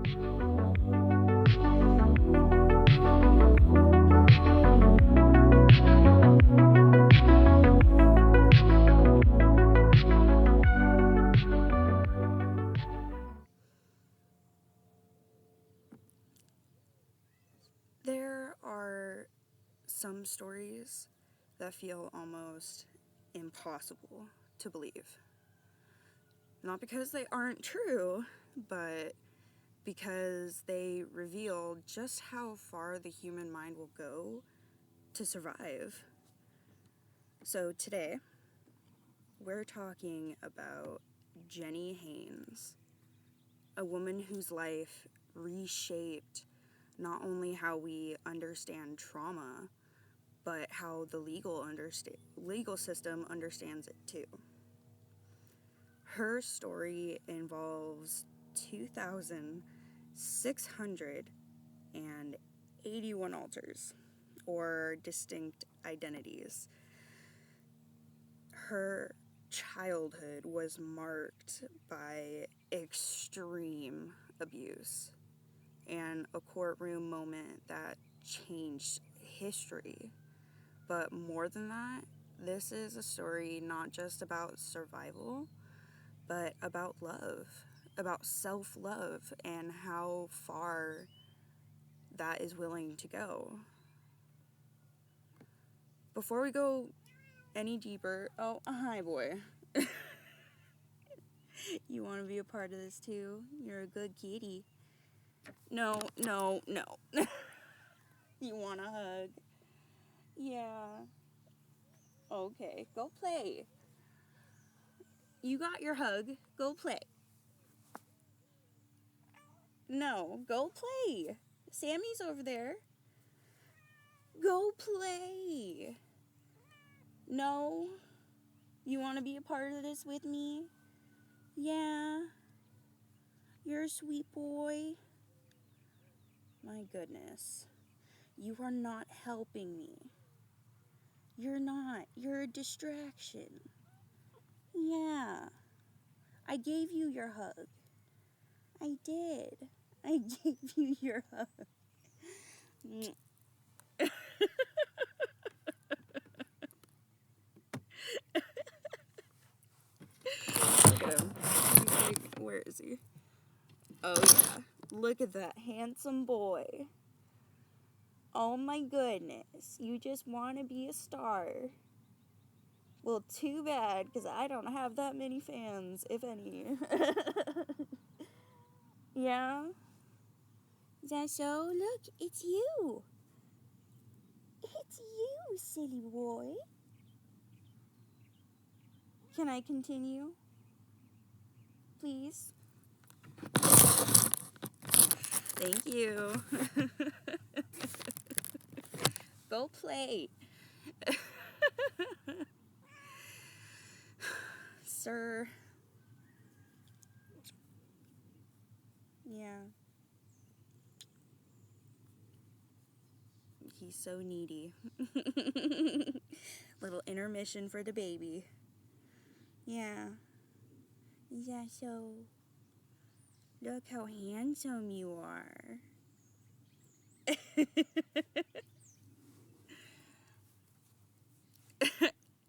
There are some stories that feel almost impossible to believe. Not because they aren't true, but because they reveal just how far the human mind will go to survive. So today, we're talking about Jeni Haynes, a woman whose life reshaped not only how we understand trauma, but how the legal system understands it too. Her story involves 2,681 alters, or distinct identities. Her childhood was marked by extreme abuse and a courtroom moment that changed history. But more than that, this is a story not just about survival, but about love, about self-love, and how far that is willing to go. Before we go any deeper, oh, hi boy. You want to be a part of this too? You're a good kitty. No. You want a hug? Yeah. Okay, go play. You got your hug. Go play. No, go play. Sammy's over there. Go play. No? You want to be a part of this with me? Yeah. You're a sweet boy. My goodness. You are not helping me. You're not. You're a distraction. Yeah. I gave you your hug. I did. I gave you your hug. Look at him. He's like, where is he? Oh, yeah. Look at that handsome boy. Oh my goodness. You just want to be a star. Well, too bad, because I don't have that many fans, if any. Yeah? Is that so? Look, it's you. It's you, silly boy. Can I continue? Please? Thank you. Go play. Sir. Yeah. He's so needy. Little intermission for the baby. Yeah. Yeah, so look how handsome you are.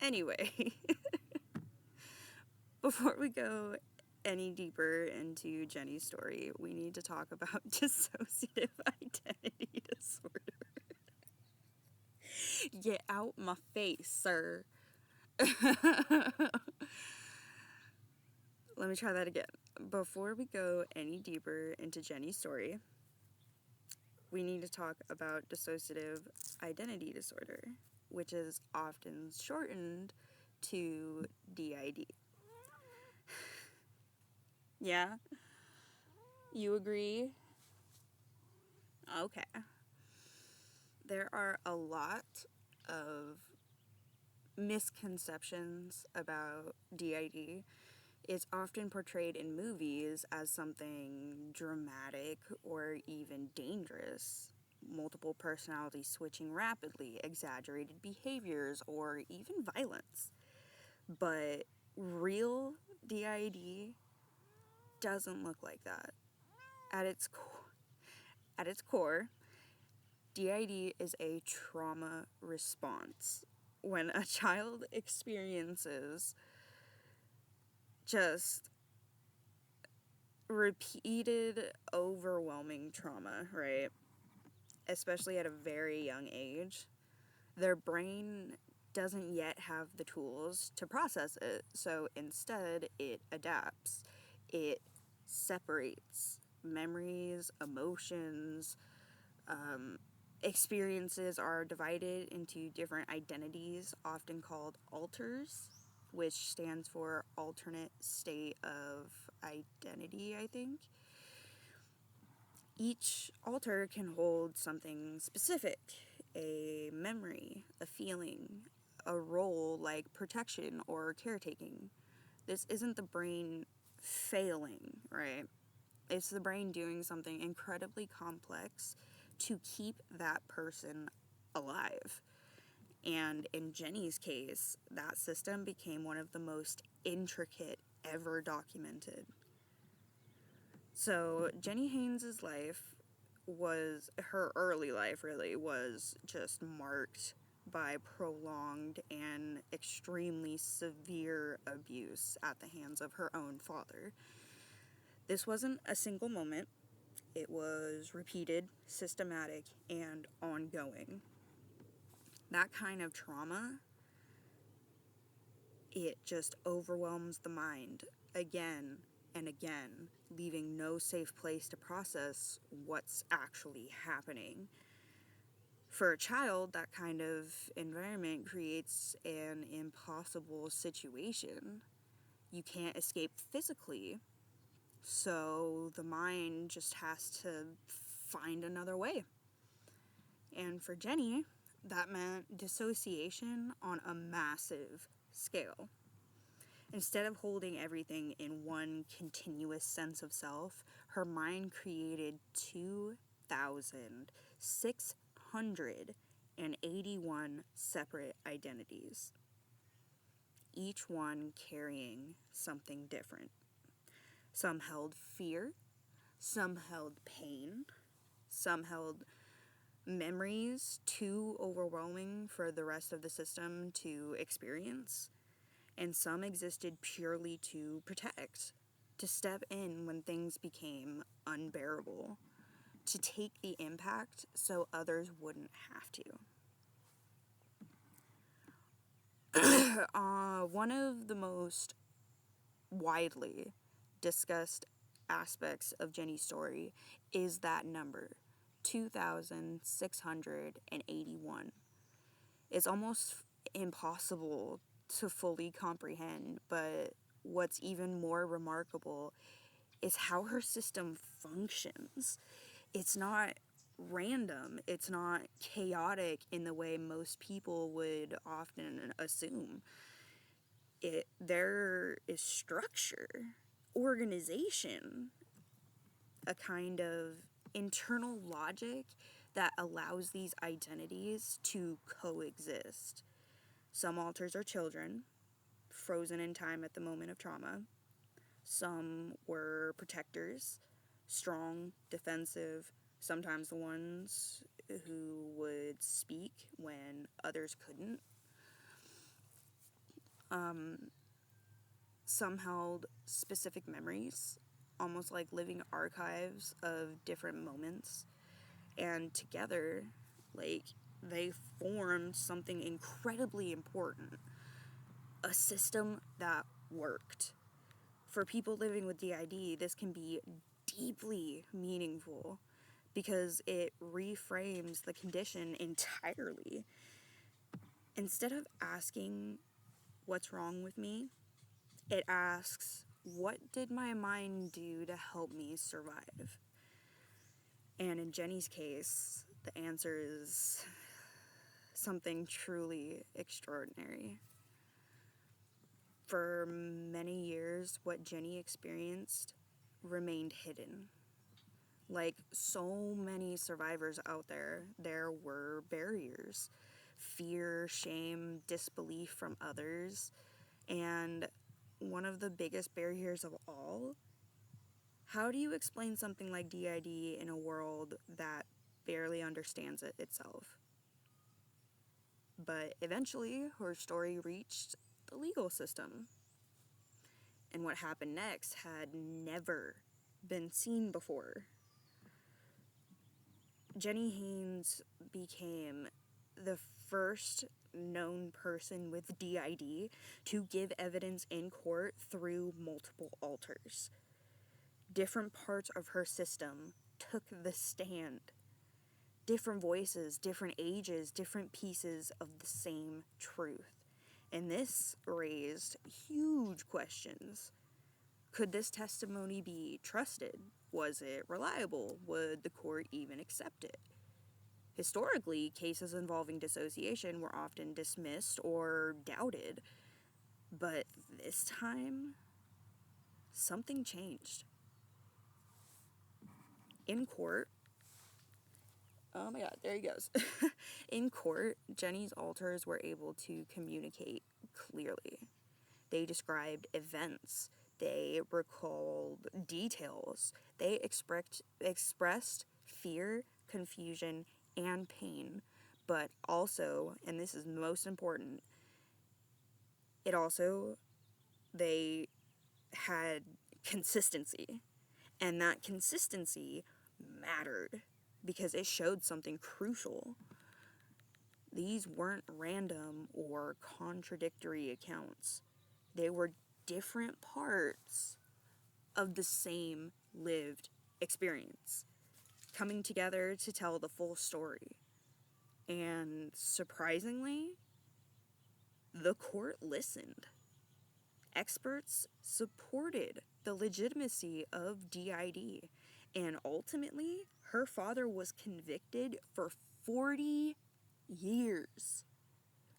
Anyway, before we go any deeper into Jeni's story, we need to talk about dissociative identity disorder. Get out my face, sir. Let me try that again. Before we go any deeper into Jeni's story, we need to talk about dissociative identity disorder, which is often shortened to DID. Yeah? You agree? Okay. There are a lot of misconceptions about DID. It's often portrayed in movies as something dramatic or even dangerous. Multiple personality switching rapidly, exaggerated behaviors, or even violence. But real DID doesn't look like that At its core, DID is a trauma response. When a child experiences just repeated, overwhelming trauma, right? Especially at a very young age, their brain doesn't yet have the tools to process it. So instead, it adapts. It separates memories, emotions, experiences are divided into different identities, often called alters, which stands for alternate state of identity, I think. Each alter can hold something specific, a memory, a feeling, a role like protection or caretaking. This isn't the brain failing, right? It's the brain doing something incredibly complex to keep that person alive. And in Jeni's case, that system became one of the most intricate ever documented. So Jeni Haynes' life her early life really was just marked by prolonged and extremely severe abuse at the hands of her own father. This wasn't a single moment. It was repeated, systematic, and ongoing. That kind of trauma, it just overwhelms the mind again and again, leaving no safe place to process what's actually happening. For a child, that kind of environment creates an impossible situation. You can't escape physically, so the mind just has to find another way. And for Jeni, that meant dissociation on a massive scale. Instead of holding everything in one continuous sense of self, her mind created 2,681 separate identities, each one carrying something different. Some held fear, some held pain, some held memories too overwhelming for the rest of the system to experience, and some existed purely to protect, to step in when things became unbearable, to take the impact so others wouldn't have to. One of the most widely discussed aspects of Jeni's story is that number, 2,681. It's almost impossible to fully comprehend, but what's even more remarkable is how her system functions. It's not random, it's not chaotic in the way most people would often assume. There is structure, organization, a kind of internal logic that allows these identities to coexist. Some alters are children, frozen in time at the moment of trauma. Some were protectors, strong, defensive, sometimes the ones who would speak when others couldn't. Some held specific memories, almost like living archives of different moments. And together, they formed something incredibly important, a system that worked. For people living with DID, this can be deeply meaningful because it reframes the condition entirely. Instead of asking, "What's wrong with me?" it asks, "What did my mind do to help me survive?" And in Jeni's case, the answer is something truly extraordinary. For many years, what Jeni experienced remained hidden. Like so many survivors out there, there were barriers. Fear, shame, disbelief from others. And one of the biggest barriers of all, How do you explain something like DID in a world that barely understands it itself? But eventually, her story reached the legal system. And what happened next had never been seen before. Jeni Haynes became the first known person with DID to give evidence in court through multiple alters. Different parts of her system took the stand. Different voices, different ages, different pieces of the same truth. And this raised huge questions. Could this testimony be trusted? Was it reliable? Would the court even accept it? Historically, cases involving dissociation were often dismissed or doubted. But this time, something changed. In court, oh my god, there he goes. In court, Jeni's alters were able to communicate clearly. They described events. They recalled details. They expressed fear, confusion, and pain. But also, and this is most important, they had consistency. And that consistency mattered because it showed something crucial. These weren't random or contradictory accounts. They were different parts of the same lived experience coming together to tell the full story. And surprisingly, the court listened. Experts supported the legitimacy of DID, and ultimately, her father was convicted for 40 years,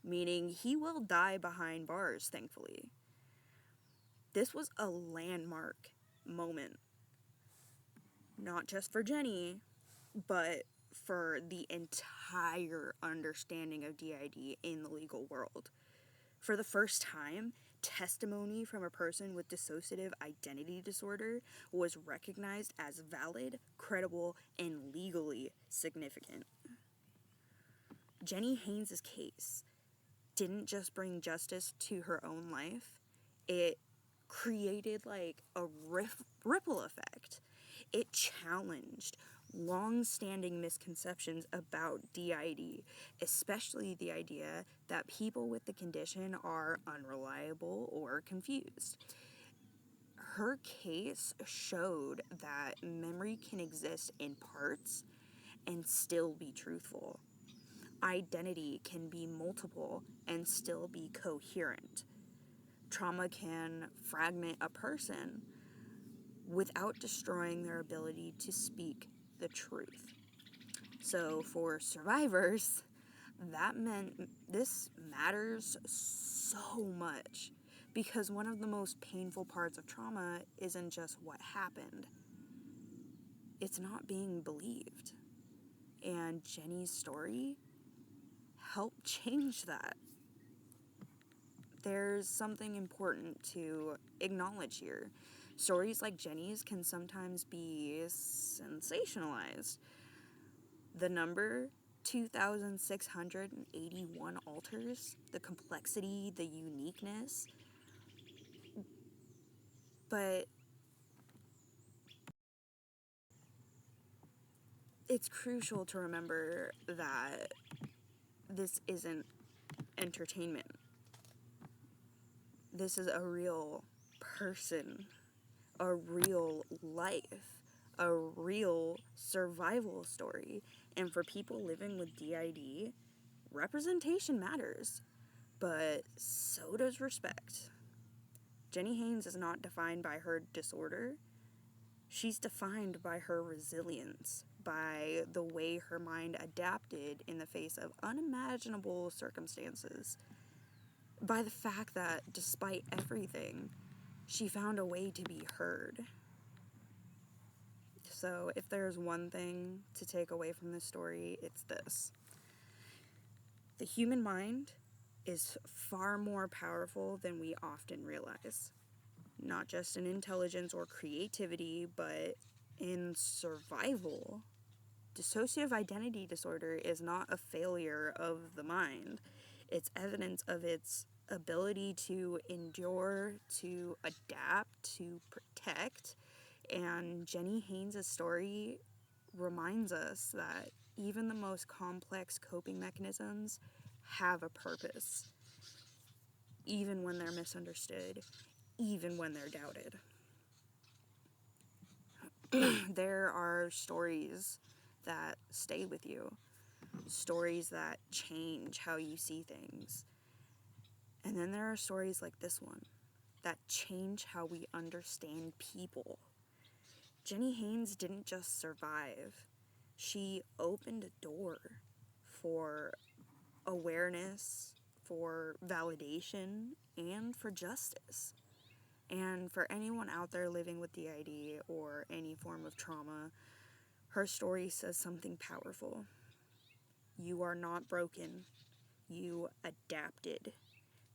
meaning he will die behind bars, thankfully. This was a landmark moment, not just for Jeni, but for the entire understanding of DID in the legal world. For the first time, testimony from a person with dissociative identity disorder was recognized as valid, credible, and legally significant. Jeni Haynes' case didn't just bring justice to her own life, it created like a ripple effect. It challenged long-standing misconceptions about DID, especially the idea that people with the condition are unreliable or confused. Her case showed that memory can exist in parts and still be truthful. Identity can be multiple and still be coherent. Trauma can fragment a person without destroying their ability to speak the truth. So for survivors, that meant this matters so much because one of the most painful parts of trauma isn't just what happened. It's not being believed. And Jeni's story helped change that. There's something important to acknowledge here. Stories like Jeni's can sometimes be sensationalized. The number 2,681 alters, the complexity, the uniqueness, but it's crucial to remember that this isn't entertainment. This is a real person, a real life, a real survival story. And for people living with DID, representation matters, but so does respect. Jeni Haynes is not defined by her disorder. She's defined by her resilience, by the way her mind adapted in the face of unimaginable circumstances, by the fact that despite everything, she found a way to be heard. So if there's one thing to take away from this story, it's this. The human mind is far more powerful than we often realize. not just in intelligence or creativity, but in survival. Dissociative identity disorder is not a failure of the mind. It's evidence of its ability to endure, to adapt, to protect. And Jeni Haynes' story reminds us that even the most complex coping mechanisms have a purpose, even when they're misunderstood, even when they're doubted. There are stories that stay with you, stories that change how you see things. And then there are stories like this one that change how we understand people. Jeni Haynes didn't just survive, she opened a door for awareness, for validation, and for justice. And for anyone out there living with DID or any form of trauma, her story says something powerful. You are not broken. You adapted.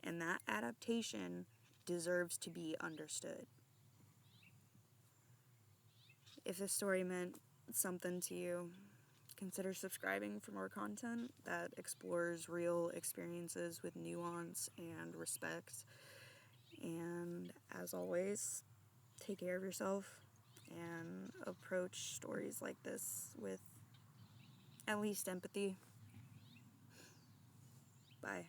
And that adaptation deserves to be understood. If this story meant something to you, consider subscribing for more content that explores real experiences with nuance and respect. And as always, take care of yourself and approach stories like this with at least empathy. Bye.